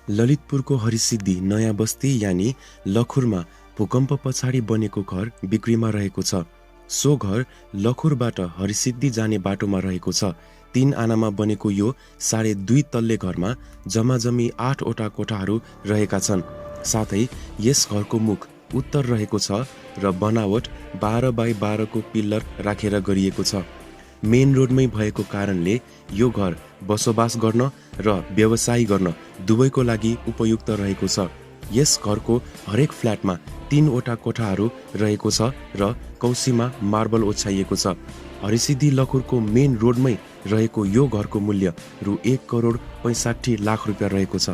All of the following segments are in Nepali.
ललितपुरको हरिसिद्धि नयाँ बस्ती यानी लखुरमा भूकम्प पछाडि बनेको घर बिक्रीमा रहेको छ। सो घर लखुरबाट हरिसिद्धि जाने बाटोमा रहेको छ। 3 आनामा बनेको यो 2.5 तल्ले घरमा जम्माजम्मी 8 वटा कोठाहरू रहेका छन्। साथै यस घरको मुख उत्तर रहेको छ र बनावट 12 बाई 12 को पिल्लर राखेर गरिएको छ। मेन रोडमै भएको कारणले यो घर बसोबास गर्न र व्यवसाय गर्न दुवैको लागि उपयुक्त रहेको छ। यस घरको हरेक फ्ल्याटमा 3 वटा कोठाहरू रहेको छ र कौसीमा मार्बल ओछ्याइएको छ। हरिसिद्धि लखुरको मेन रोडमै रहेको यो घरको मूल्य रु 1,65,00,000 रुपियाँ रहेको छ।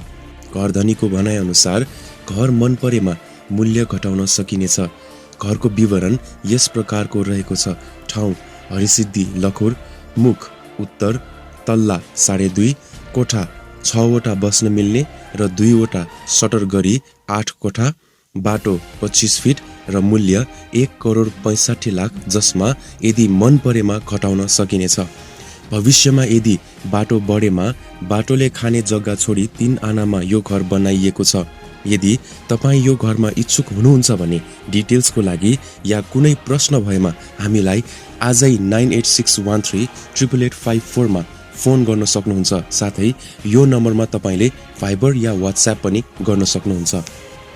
घरधनीको भनाइ अनुसार घर मन परेमा मूल्य घटाउन सकिनेछ। घरको विवरण यस प्रकारको रहेको छ। ठाउँ हरिसिद्धि लखुर, मुख उत्तर, तल्ला 2.5, कोठा 6 वटा बस्न मिल्ने र 2 वटा सटर गरी 8 कोठा, बाटो 25 फिट र मूल्य 1,65,00,000 जसमा यदि मन परेमा घटाउन सकिनेछ। भविष्यमा यदि बाटो बढेमा बाटोले खाने जग्गा छोडी 3 आनामा यो घर बनाइएको छ। यदि तपाईँ यो घरमा इच्छुक हुनुहुन्छ भने डिटेल्सको लागि या कुनै प्रश्न भएमा हामीलाई आजै 9861388854 मा फोन गर्न सक्नुहुन्छ। साथै यो नम्बरमा तपाईले फाइबर या व्हाट्सएप पनि गर्न सक्नुहुन्छ।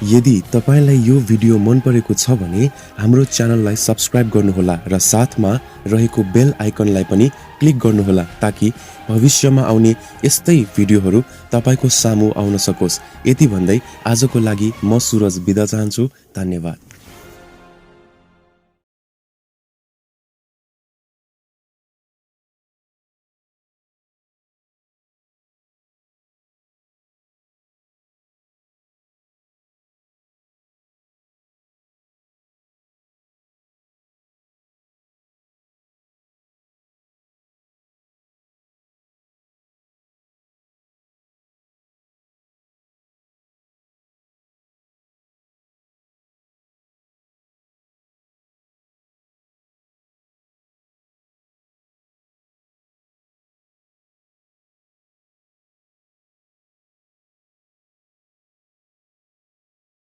यदि तपाईलाई यो भिडियो मन परेको छ भने हाम्रो च्यानललाई सब्स्क्राइब गर्नुहोला र साथमा रहेको बेल आइकनलाई पनि क्लिक गर्नुहोला ताकि भविष्यमा आउने यस्तै भिडियोहरू तपाईको सामु आउन सकोस्। यति भन्दै आजको लागि म सुरज बिदा चाहन्छु। धन्यवाद।